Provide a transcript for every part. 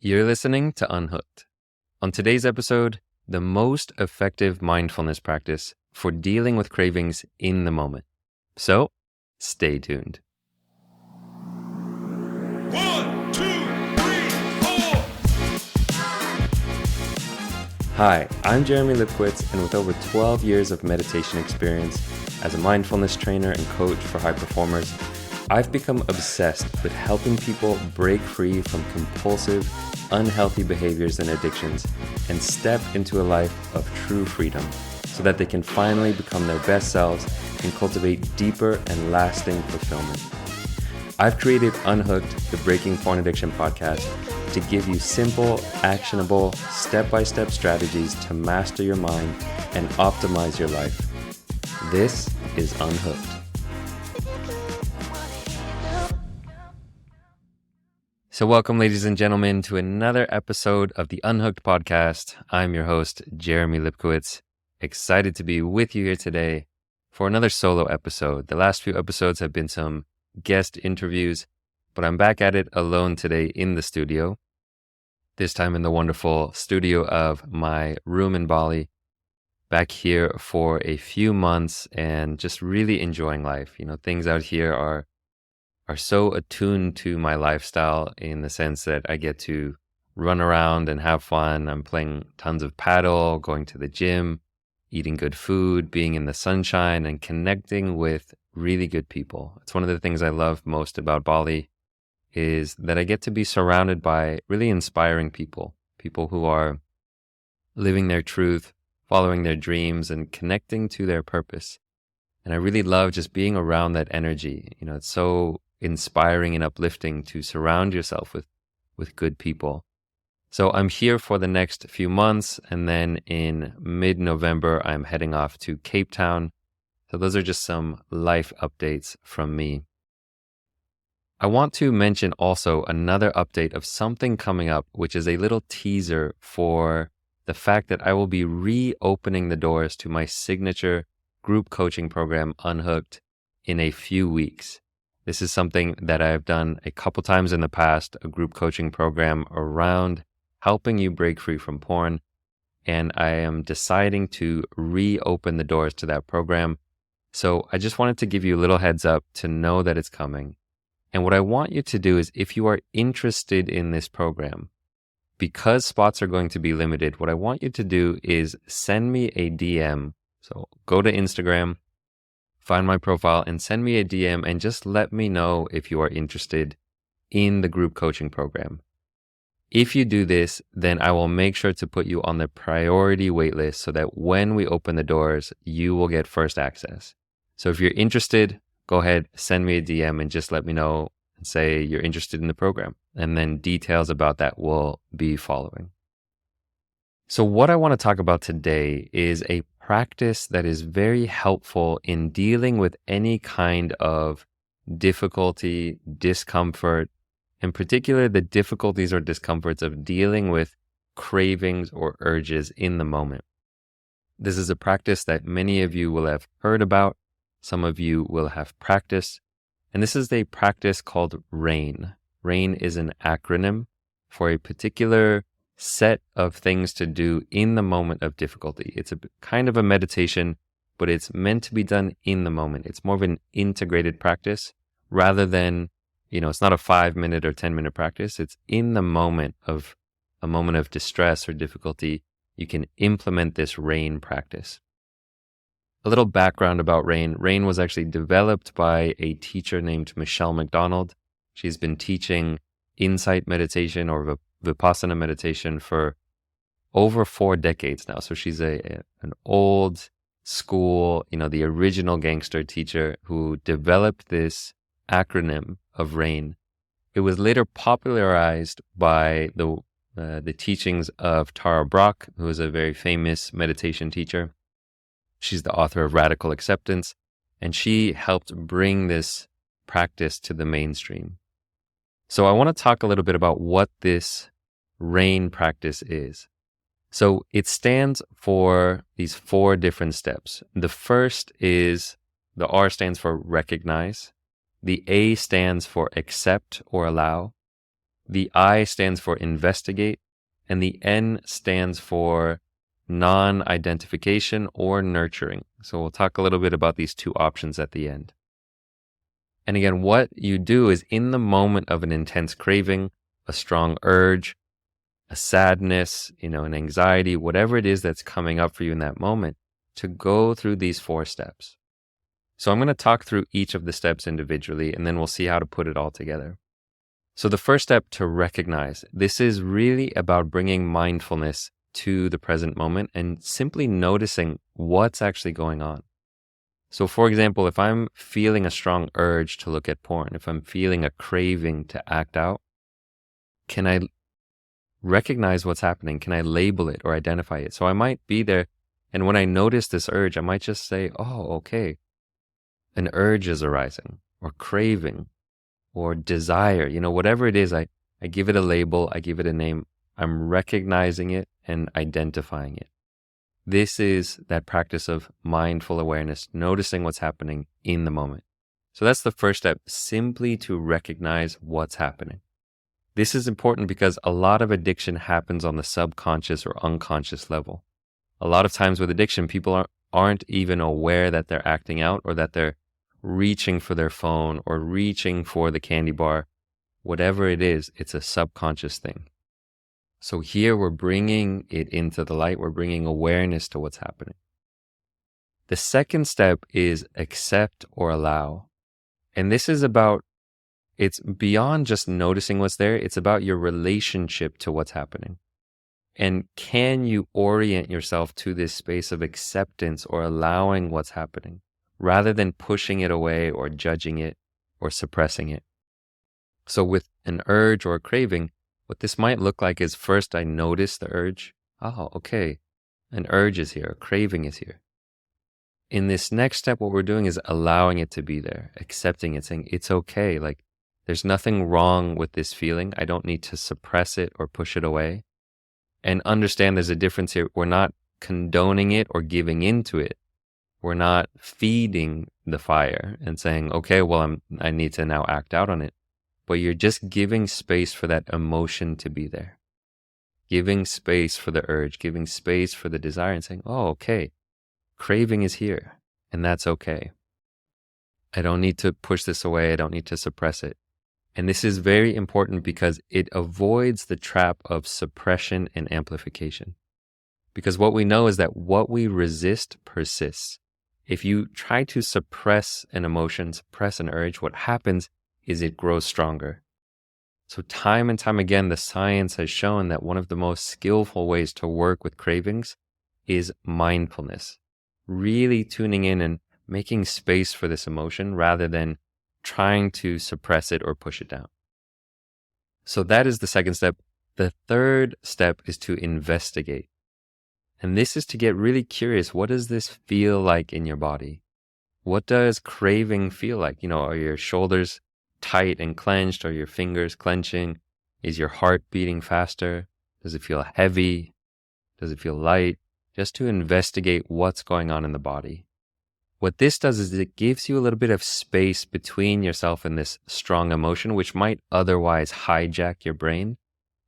You're listening to Unhooked. On today's episode, the most effective mindfulness practice for dealing with cravings in the moment. So, stay tuned. 1, 2, 3, 4. Hi, I'm Jeremy Lipkowitz, and with over 12 years of meditation experience as a mindfulness trainer and coach for high performers, I've become obsessed with helping people break free from compulsive, unhealthy behaviors and addictions and step into a life of true freedom so that they can finally become their best selves and cultivate deeper and lasting fulfillment. I've created Unhooked, the Breaking Porn Addiction podcast, to give you simple, actionable, step-by-step strategies to master your mind and optimize your life. This is Unhooked. So welcome, ladies and gentlemen, to another episode of the Unhooked podcast. I'm your host, Jeremy Lipkowitz. Excited to be with you here today for another solo episode. The last few episodes have been some guest interviews, but I'm back at it alone today in the studio. This time in the wonderful studio of my room in Bali. Back here for a few months and just really enjoying life. You know, things out here are so attuned to my lifestyle in the sense that I get to run around and have fun. I'm playing tons of paddle, going to the gym, eating good food, being in the sunshine, and connecting with really good people. It's one of the things I love most about Bali is that I get to be surrounded by really inspiring people who are living their truth, following their dreams, and connecting to their purpose. And I really love just being around that energy. You know, it's so inspiring and uplifting to surround yourself with good people. So I'm here for the next few months, and then in mid-November, I'm heading off to Cape Town. So those are just some life updates from me. I want to mention also another update of something coming up, which is a little teaser for the fact that I will be reopening the doors to my signature group coaching program, Unhooked, in a few weeks. This is something that I've done a couple times in the past, a group coaching program around helping you break free from porn. And I am deciding to reopen the doors to that program. So I just wanted to give you a little heads up to know that it's coming. And what I want you to do is, if you are interested in this program, because spots are going to be limited, what I want you to do is send me a DM. So go to Instagram, find my profile, and send me a DM and just let me know if you are interested in the group coaching program. If you do this, then I will make sure to put you on the priority waitlist so that when we open the doors, you will get first access. So if you're interested, go ahead, send me a DM and just let me know and say you're interested in the program. And then details about that will be following. So what I want to talk about today is a practice that is very helpful in dealing with any kind of difficulty, discomfort, in particular the difficulties or discomforts of dealing with cravings or urges in the moment. This is a practice that many of you will have heard about. Some of you will have practiced. And this is a practice called RAIN. RAIN is an acronym for a particular set of things to do in the moment of difficulty. It's a kind of a meditation, but it's meant to be done in the moment. It's more of an integrated practice rather than, it's not a 5-minute or 10-minute practice. It's in the moment of a moment of distress or difficulty. You can implement this RAIN practice. A little background about RAIN. RAIN was actually developed by a teacher named Michelle McDonald. She's been teaching insight meditation or Vipassana meditation for over 4 decades now. So she's an old school, the original gangster teacher who developed this acronym of RAIN. It was later popularized by the teachings of Tara Brach, who is a very famous meditation teacher. She's the author of Radical Acceptance, and she helped bring this practice to the mainstream. So I want to talk a little bit about what this RAIN practice is. So it stands for these 4 different steps. The first is, the R stands for recognize. The A stands for accept or allow. The I stands for investigate, and the N stands for non-identification or nurturing. So we'll talk a little bit about these two options at the end. And again, what you do is in the moment of an intense craving, a strong urge, a sadness, an anxiety, whatever it is that's coming up for you in that moment, to go through these 4 steps. So I'm going to talk through each of the steps individually, and then we'll see how to put it all together. So the first step, to recognize. This is really about bringing mindfulness to the present moment and simply noticing what's actually going on. So for example, if I'm feeling a strong urge to look at porn, if I'm feeling a craving to act out, can I recognize what's happening? Can I label it or identify it? So I might be there, and when I notice this urge, I might just say, oh, okay, an urge is arising, or craving, or desire, whatever it is, I give it a label, I give it a name, I'm recognizing it and identifying it. This is that practice of mindful awareness, noticing what's happening in the moment. So that's the first step, simply to recognize what's happening. This is important because a lot of addiction happens on the subconscious or unconscious level. A lot of times with addiction, people aren't even aware that they're acting out, or that they're reaching for their phone or reaching for the candy bar. Whatever it is, it's a subconscious thing. So here we're bringing it into the light. We're bringing awareness to what's happening. The second step is accept or allow. And this is it's beyond just noticing what's there. It's about your relationship to what's happening. And can you orient yourself to this space of acceptance or allowing what's happening, rather than pushing it away or judging it or suppressing it? So with an urge or a craving, what this might look like is, first I notice the urge. Oh, okay, an urge is here, a craving is here. In this next step, what we're doing is allowing it to be there, accepting it, saying it's okay. Like, there's nothing wrong with this feeling. I don't need to suppress it or push it away. And understand there's a difference here. We're not condoning it or giving into it. We're not feeding the fire and saying, okay, well, I need to now act out on it. But you're just giving space for that emotion to be there. Giving space for the urge, giving space for the desire, and saying, oh, okay, craving is here, and that's okay. I don't need to push this away. I don't need to suppress it. And this is very important because it avoids the trap of suppression and amplification. Because what we know is that what we resist persists. If you try to suppress an emotion, suppress an urge, what happens is it grows stronger. So time and time again, the science has shown that one of the most skillful ways to work with cravings is mindfulness. Really tuning in and making space for this emotion rather than trying to suppress it or push it down. So that is the second step. The third step is to investigate. And this is to get really curious. What does this feel like in your body? What does craving feel like? Are your shoulders tight and clenched? Are your fingers clenching? Is your heart beating faster? Does it feel heavy? Does it feel light? Just to investigate what's going on in the body. What this does is it gives you a little bit of space between yourself and this strong emotion, which might otherwise hijack your brain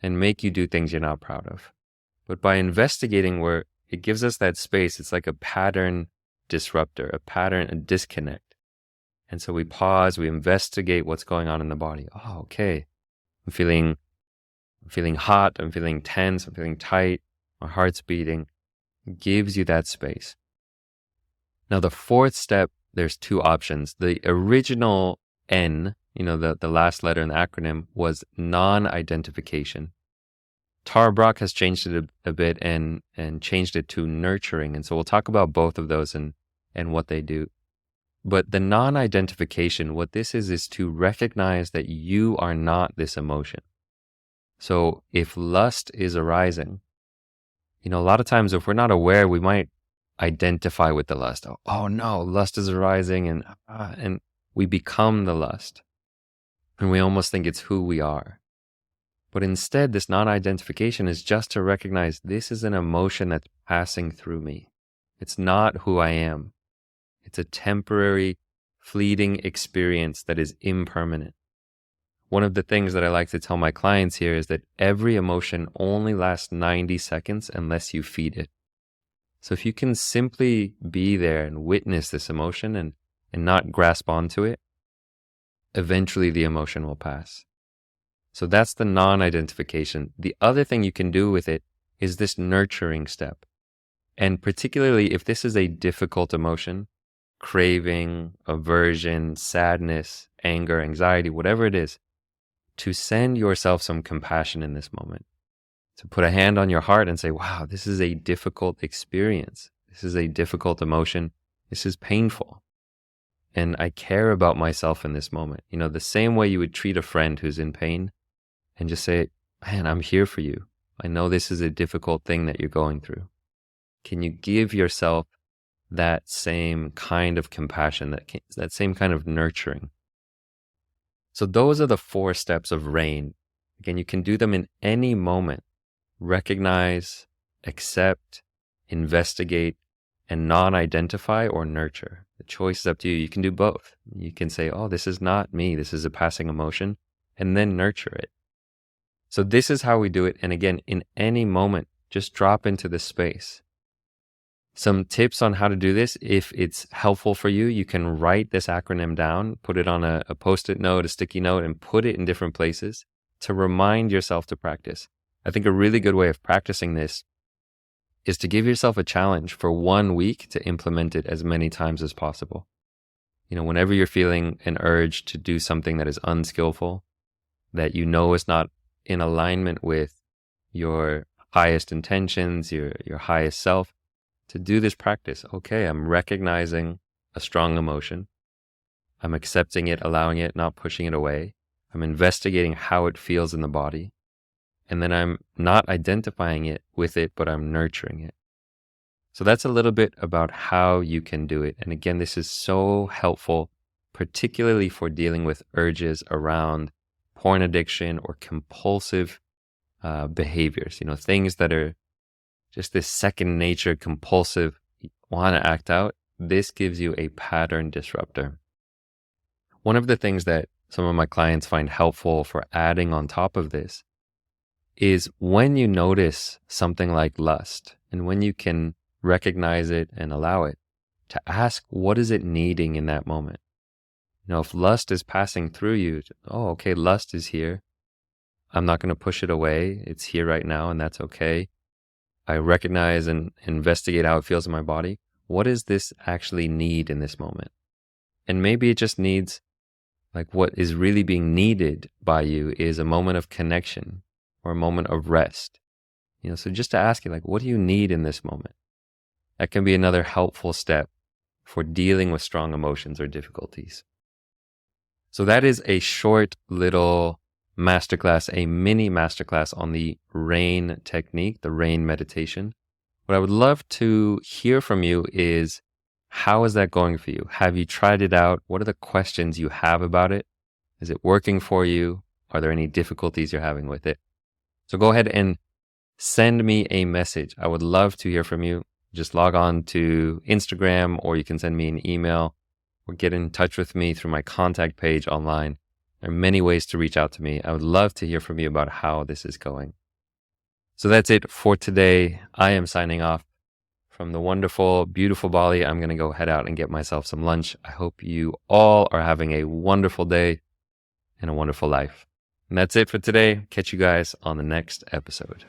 and make you do things you're not proud of. But by investigating, where it gives us that space, it's like a pattern disruptor, a disconnect. And so we pause, we investigate what's going on in the body. Oh, okay. I'm feeling hot, I'm feeling tense, I'm feeling tight, my heart's beating. It gives you that space. Now, the fourth step, there's 2 options. The original N, the last letter in the acronym, was non-identification. Tara Brach has changed it a bit and changed it to nurturing. And so we'll talk about both of those and what they do. But the non-identification, what this is to recognize that you are not this emotion. So if lust is arising, a lot of times if we're not aware, we might identify with the lust. Oh no, lust is arising, and we become the lust. And we almost think it's who we are. But instead, this non-identification is just to recognize this is an emotion that's passing through me. It's not who I am. It's a temporary, fleeting experience that is impermanent. one of the things that I like to tell my clients here is that every emotion only lasts 90 seconds unless you feed it. So if you can simply be there and witness this emotion and not grasp onto it, eventually the emotion will pass. So that's the non-identification. The other thing you can do with it is this nurturing step. And particularly if this is a difficult emotion, craving, aversion, sadness, anger, anxiety, whatever it is, to send yourself some compassion in this moment. To put a hand on your heart and say, wow, this is a difficult experience. This is a difficult emotion. This is painful. And I care about myself in this moment. You know, the same way you would treat a friend who's in pain and just say, man, I'm here for you. I know this is a difficult thing that you're going through. Can you give yourself that same kind of compassion, that same kind of nurturing? So those are the 4 steps of RAIN. Again, you can do them in any moment. Recognize, accept, investigate, and non-identify or nurture. The choice is up to you. You can do both. You can say, oh, this is not me. This is a passing emotion, and then nurture it. So this is how we do it. And again, in any moment, just drop into the space. Some tips on how to do this. If it's helpful for you, you can write this acronym down, put it on a Post-it note, a sticky note, and put it in different places to remind yourself to practice. I think a really good way of practicing this is to give yourself a challenge for 1 week to implement it as many times as possible. You know, whenever you're feeling an urge to do something that is unskillful, that you know is not in alignment with your highest intentions, your highest self, to do this practice. Okay, I'm recognizing a strong emotion. I'm accepting it, allowing it, not pushing it away. I'm investigating how it feels in the body. And then I'm not identifying it with it, but I'm nurturing it. So that's a little bit about how you can do it. And again, this is so helpful, particularly for dealing with urges around porn addiction or compulsive behaviors, you know, things that are just this second nature, compulsive, want to act out. This gives you a pattern disruptor. One of the things that some of my clients find helpful for adding on top of this is when you notice something like lust, and when you can recognize it and allow it, to ask, what is it needing in that moment? You know, if lust is passing through you, oh, okay, lust is here. I'm not going to push it away. It's here right now, and that's okay. I recognize and investigate how it feels in my body. What does this actually need in this moment? And maybe it just needs, like, what is really being needed by you is a moment of connection or a moment of rest. You know, so just to ask you, like, what do you need in this moment? That can be another helpful step for dealing with strong emotions or difficulties. So that is a short little masterclass, a mini masterclass on the RAIN technique, the RAIN meditation. What I would love to hear from you is, how is that going for you? Have you tried it out? What are the questions you have about it? Is it working for you? Are there any difficulties you're having with it? So go ahead and send me a message. I would love to hear from you. Just log on to Instagram, or you can send me an email, or get in touch with me through my contact page online. There are many ways to reach out to me. I would love to hear from you about how this is going. So that's it for today. I am signing off from the wonderful, beautiful Bali. I'm going to go head out and get myself some lunch. I hope you all are having a wonderful day and a wonderful life. And that's it for today. Catch you guys on the next episode.